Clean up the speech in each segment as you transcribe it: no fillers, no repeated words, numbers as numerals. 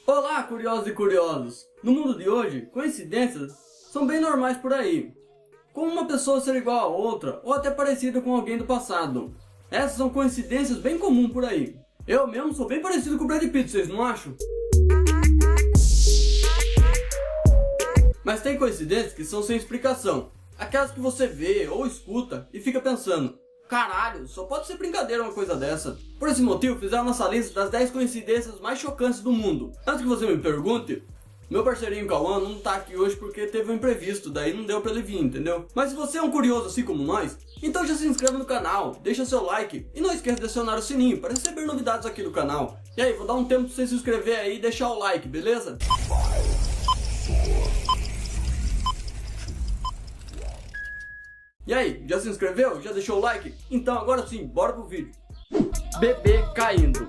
Olá, curiosos e curiosos! No mundo de hoje, coincidências são bem normais por aí. Como uma pessoa ser igual a outra, ou até parecida com alguém do passado. Essas são coincidências bem comuns por aí. Eu mesmo sou bem parecido com o Brad Pitt, vocês não acham? Mas tem coincidências que são sem explicação. Aquelas que você vê ou escuta e fica pensando: caralho, só pode ser brincadeira uma coisa dessa. Por esse motivo, fizeram a nossa lista das 10 coincidências mais chocantes do mundo. Antes que você me pergunte, meu parceirinho Cauã não tá aqui hoje porque teve um imprevisto, daí não deu pra ele vir, entendeu? Mas se você é um curioso assim como nós, então já se inscreve no canal, deixa seu like e não esqueça de acionar o sininho para receber novidades aqui do canal. E aí, vou dar um tempo pra você se inscrever aí e deixar o like, beleza? E aí, já se inscreveu? Já deixou o like? Então agora sim, bora pro vídeo. Bebê caindo.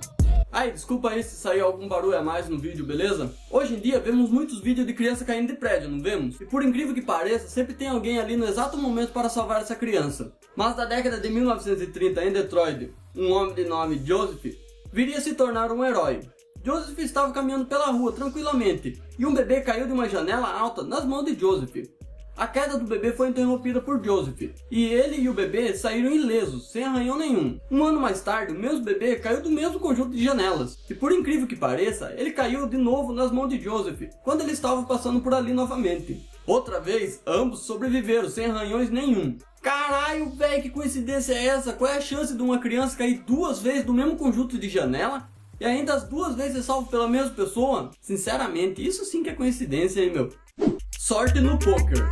Ai, desculpa aí se saiu algum barulho a mais no vídeo, beleza? Hoje em dia vemos muitos vídeos de criança caindo de prédio, não vemos? E por incrível que pareça, sempre tem alguém ali no exato momento para salvar essa criança. Mas na década de 1930, em Detroit, um homem de nome Joseph viria a se tornar um herói. Joseph estava caminhando pela rua tranquilamente e um bebê caiu de uma janela alta nas mãos de Joseph. A queda do bebê foi interrompida por Joseph, e ele e o bebê saíram ilesos, sem arranhão nenhum. Um ano mais tarde, o mesmo bebê caiu do mesmo conjunto de janelas, e por incrível que pareça, ele caiu de novo nas mãos de Joseph, quando ele estava passando por ali novamente. Outra vez, ambos sobreviveram, sem arranhões nenhum. Caralho, velho, que coincidência é essa? Qual é a chance de uma criança cair duas vezes do mesmo conjunto de janela? E ainda as duas vezes é salvo pela mesma pessoa? Sinceramente, isso sim que é coincidência, hein, meu? Sorte no poker.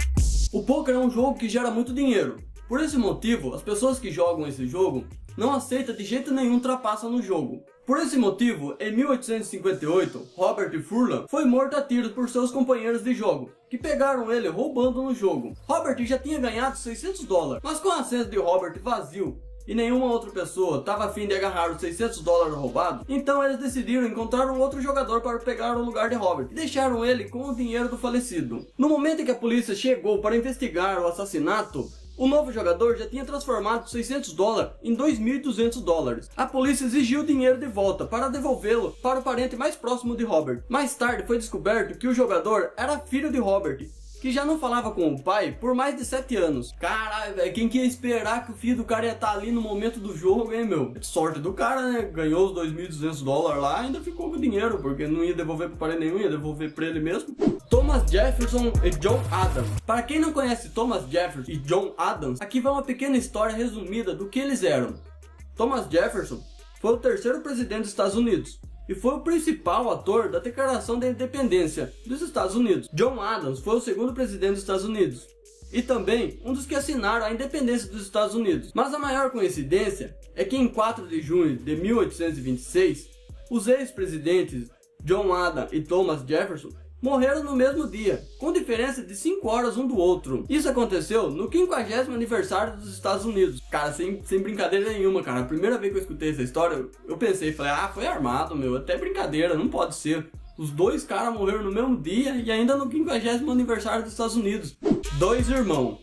O poker é um jogo que gera muito dinheiro. Por esse motivo, as pessoas que jogam esse jogo não aceitam de jeito nenhum trapaça no jogo. Por esse motivo, em 1858, Robert Furlan foi morto a tiros por seus companheiros de jogo, que pegaram ele roubando no jogo. Robert já tinha ganhado $600, mas com a assento de Robert vazio e nenhuma outra pessoa estava a fim de agarrar os $600 roubados, então eles decidiram encontrar um outro jogador para pegar o lugar de Robert e deixaram ele com o dinheiro do falecido. No momento em que a polícia chegou para investigar o assassinato, o novo jogador já tinha transformado $600 em $2.200. A polícia exigiu o dinheiro de volta para devolvê-lo para o parente mais próximo de Robert. Mais tarde foi descoberto que o jogador era filho de Robert, que já não falava com o pai por mais de 7 anos. Caralho, velho, quem que ia esperar que o filho do cara ia estar ali no momento do jogo, hein, meu? Sorte do cara, né? Ganhou os $2.200 lá e ainda ficou com o dinheiro, porque não ia devolver pro parente nenhum, ia devolver pra ele mesmo. Thomas Jefferson e John Adams. Para quem não conhece Thomas Jefferson e John Adams, aqui vai uma pequena história resumida do que eles eram. Thomas Jefferson foi o terceiro presidente dos Estados Unidos e foi o principal ator da Declaração da Independência dos Estados Unidos. John Adams foi o segundo presidente dos Estados Unidos e também um dos que assinaram a independência dos Estados Unidos. Mas a maior coincidência é que em 4 de junho de 1826, os ex-presidentes John Adams e Thomas Jefferson morreram no mesmo dia, com diferença de 5 horas um do outro. Isso aconteceu no 50º aniversário dos Estados Unidos. Cara, sem brincadeira nenhuma, cara. A primeira vez que eu escutei essa história, eu pensei, falei, ah, foi armado, meu. Até brincadeira, não pode ser. Os dois caras morreram no mesmo dia e ainda no 50º aniversário dos Estados Unidos. Dois irmãos.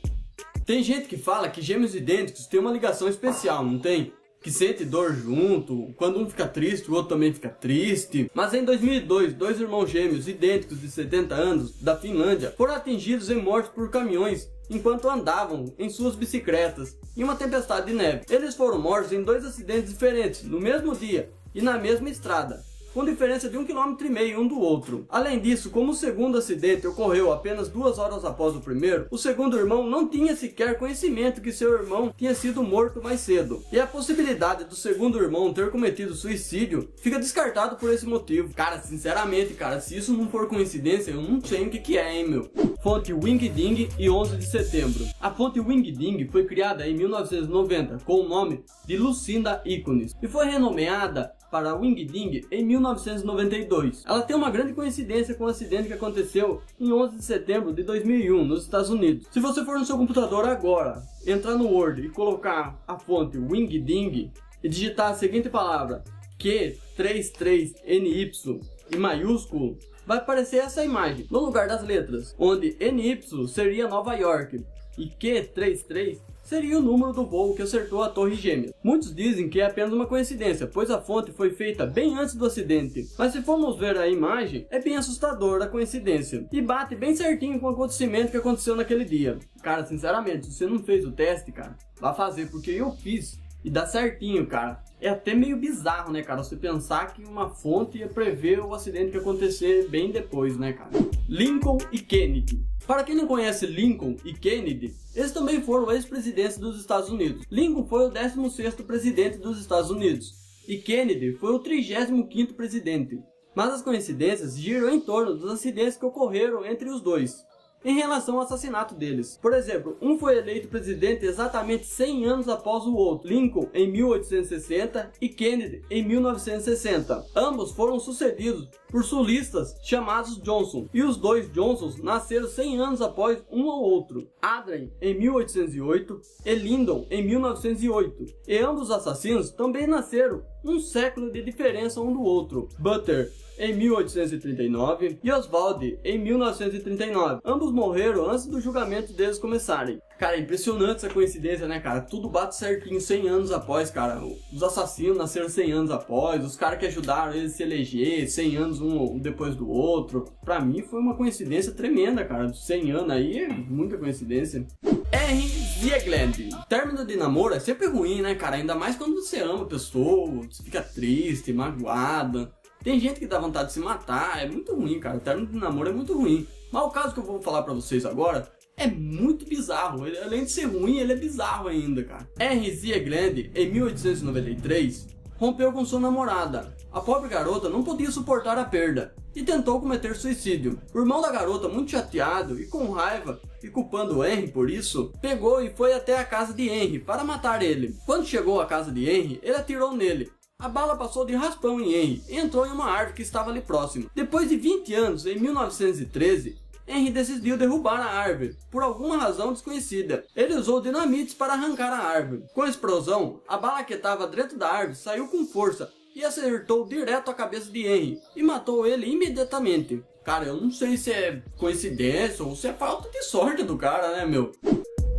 Tem gente que fala que gêmeos idênticos têm uma ligação especial, não tem? Que sente dor junto, quando um fica triste, o outro também fica triste. Mas em 2002, dois irmãos gêmeos idênticos de 70 anos, da Finlândia, foram atingidos e mortos por caminhões enquanto andavam em suas bicicletas em uma tempestade de neve. Eles foram mortos em 2 acidentes diferentes, no mesmo dia e na mesma estrada, com diferença de 1,5 km um do outro. Além disso, como o segundo acidente ocorreu apenas 2 horas após o primeiro, o segundo irmão não tinha sequer conhecimento que seu irmão tinha sido morto mais cedo. E a possibilidade do segundo irmão ter cometido suicídio fica descartado por esse motivo. Cara, sinceramente, cara, se isso não for coincidência, eu não sei o que é, hein, meu. Fonte Wing Ding e 11 de setembro. A fonte Wing Ding foi criada em 1990 com o nome de Lucinda Icones e foi renomeada para Wing Ding em 1992. Ela tem uma grande coincidência com o acidente que aconteceu em 11 de setembro de 2001 nos Estados Unidos. Se você for no seu computador agora, entrar no Word e colocar a fonte Wing Ding e digitar a seguinte palavra Q33NY em maiúsculo, vai aparecer essa imagem no lugar das letras, onde NY seria Nova York e Q33 seria o número do voo que acertou a Torre Gêmeas. Muitos dizem que é apenas uma coincidência, pois a fonte foi feita bem antes do acidente. Mas se formos ver a imagem, é bem assustadora a coincidência. E bate bem certinho com o acontecimento que aconteceu naquele dia. Cara, sinceramente, se você não fez o teste, cara, vá fazer, porque eu fiz e dá certinho, cara. É até meio bizarro, né, cara, você pensar que uma fonte ia prever o acidente que ia acontecer bem depois, né, cara. Lincoln e Kennedy. Para quem não conhece Lincoln e Kennedy, eles também foram ex-presidentes dos Estados Unidos. Lincoln foi o 16º presidente dos Estados Unidos e Kennedy foi o 35º presidente. Mas as coincidências giram em torno dos acidentes que ocorreram entre os dois, em relação ao assassinato deles. Por exemplo, um foi eleito presidente exatamente 100 anos após o outro, Lincoln em 1860 e Kennedy em 1960. Ambos foram sucedidos por sulistas chamados Johnson, e os dois Johnsons nasceram 100 anos após um ao outro, Adrian em 1808 e Lyndon em 1908, e ambos os assassinos também nasceram um século de diferença um do outro, Butler em 1839 e Oswald em 1939. Ambos morreram antes do julgamento deles começarem. Cara, é impressionante essa coincidência, né, cara? Tudo bate certinho 100 anos após, cara. Os assassinos nasceram 100 anos após, os caras que ajudaram eles a se eleger 100 anos um depois do outro. Pra mim foi uma coincidência tremenda, cara. 100 anos aí é muita coincidência. R. Ziegler. Término de namoro é sempre ruim, né, cara? Ainda mais quando você ama a pessoa, você fica triste, magoada. Tem gente que dá vontade de se matar, é muito ruim, cara. O término de namoro é muito ruim. Mas o caso que eu vou falar pra vocês agora é muito bizarro. Ele, além de ser ruim, ele é bizarro ainda, cara. R. Ziegler, em 1893, rompeu com sua namorada. A pobre garota não podia suportar a perda e tentou cometer suicídio. O irmão da garota, muito chateado e com raiva e culpando Henry por isso, pegou e foi até a casa de Henry para matar ele. Quando chegou à casa de Henry, ele atirou nele. A bala passou de raspão em Henry e entrou em uma árvore que estava ali próximo. Depois de 20 anos, em 1913, Henry decidiu derrubar a árvore, por alguma razão desconhecida. Ele usou dinamites para arrancar a árvore. Com a explosão, a bala que estava dentro da árvore saiu com força e acertou direto a cabeça de Henry e matou ele imediatamente. Cara, eu não sei se é coincidência ou se é falta de sorte do cara, né, meu?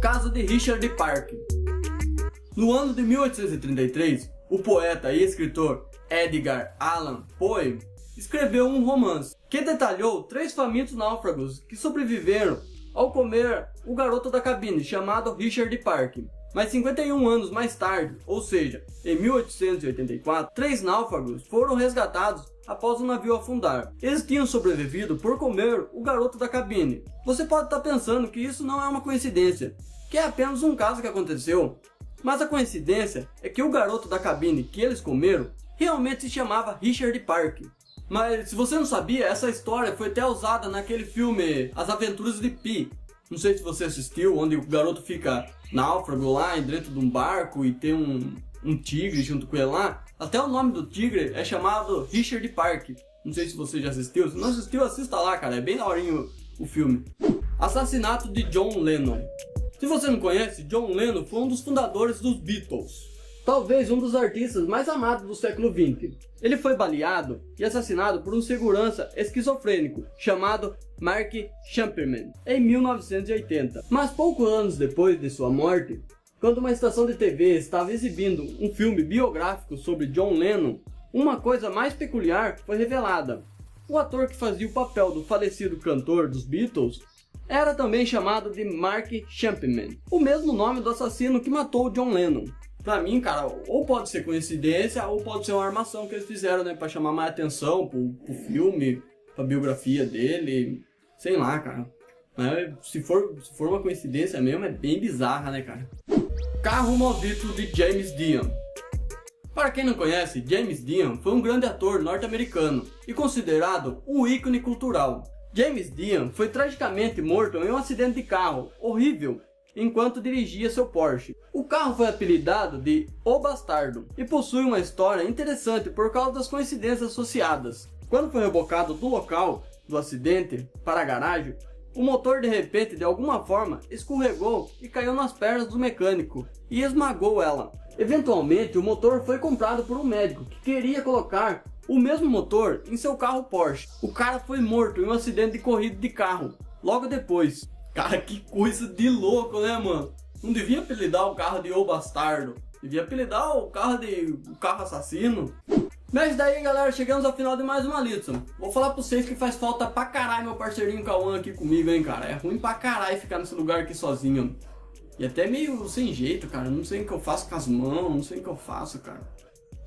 Caso de Richard Park. No ano de 1833, o poeta e escritor Edgar Allan Poe escreveu um romance que detalhou 3 famintos náufragos que sobreviveram ao comer o garoto da cabine chamado Richard Park. Mas 51 anos mais tarde, ou seja, em 1884, 3 náufragos foram resgatados após o navio afundar. Eles tinham sobrevivido por comer o garoto da cabine. Você pode estar pensando que isso não é uma coincidência, que é apenas um caso que aconteceu. Mas a coincidência é que o garoto da cabine que eles comeram realmente se chamava Richard Park. Mas se você não sabia, essa história foi até usada naquele filme As Aventuras de Pi. Não sei se você assistiu, onde o garoto fica náufrago lá dentro de um barco e tem um tigre junto com ele lá. Até o nome do tigre é chamado Richard Park. Não sei se você já assistiu. Se não assistiu, assista lá, cara. É bem daorinho o filme. Assassinato de John Lennon. Se você não conhece, John Lennon foi um dos fundadores dos Beatles. Talvez um dos artistas mais amados do século XX. Ele foi baleado e assassinado por um segurança esquizofrênico chamado Mark Champerman em 1980. Mas poucos anos depois de sua morte, quando uma estação de TV estava exibindo um filme biográfico sobre John Lennon, uma coisa mais peculiar foi revelada. O ator que fazia o papel do falecido cantor dos Beatles era também chamado de Mark Champerman, o mesmo nome do assassino que matou John Lennon. Pra mim, cara, ou pode ser coincidência, ou pode ser uma armação que eles fizeram, né, pra chamar mais atenção pro filme, pra biografia dele, sei lá, cara. Mas se for uma coincidência mesmo, é bem bizarra, né, cara. Carro Maldito de James Dean. Para quem não conhece, James Dean foi um grande ator norte-americano e considerado um ícone cultural. James Dean foi tragicamente morto em um acidente de carro horrível enquanto dirigia seu Porsche. O carro foi apelidado de O Bastardo e possui uma história interessante por causa das coincidências associadas. Quando foi rebocado do local do acidente para a garagem, o motor de repente, de alguma forma, escorregou e caiu nas pernas do mecânico e esmagou ela. Eventualmente, o motor foi comprado por um médico que queria colocar o mesmo motor em seu carro Porsche. O cara foi morto em um acidente de corrida de carro logo depois. Cara, que coisa de louco, né, mano? Não devia apelidar o carro de O Bastardo. Devia apelidar o carro de o carro assassino. Mas daí, galera, chegamos ao final de mais uma Litson. Vou falar pra vocês que faz falta pra caralho meu parceirinho Cauã aqui comigo, hein, cara. É ruim pra caralho ficar nesse lugar aqui sozinho. E até meio sem jeito, cara. Não sei o que eu faço com as mãos, não sei o que eu faço, cara.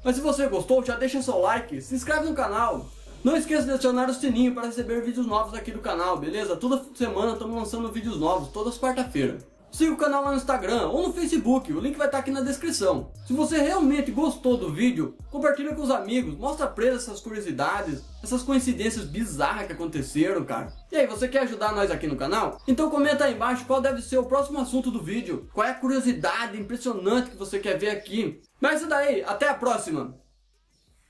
Mas se você gostou, já deixa seu like, se inscreve no canal. Não esqueça de acionar o sininho para receber vídeos novos aqui do canal, beleza? Toda semana estamos lançando vídeos novos, todas quarta-feira. Siga o canal lá no Instagram ou no Facebook, o link vai estar aqui na descrição. Se você realmente gostou do vídeo, compartilha com os amigos, mostra pra eles essas curiosidades, essas coincidências bizarras que aconteceram, cara. E aí, você quer ajudar nós aqui no canal? Então comenta aí embaixo qual deve ser o próximo assunto do vídeo, qual é a curiosidade impressionante que você quer ver aqui. Mas é isso daí, até a próxima!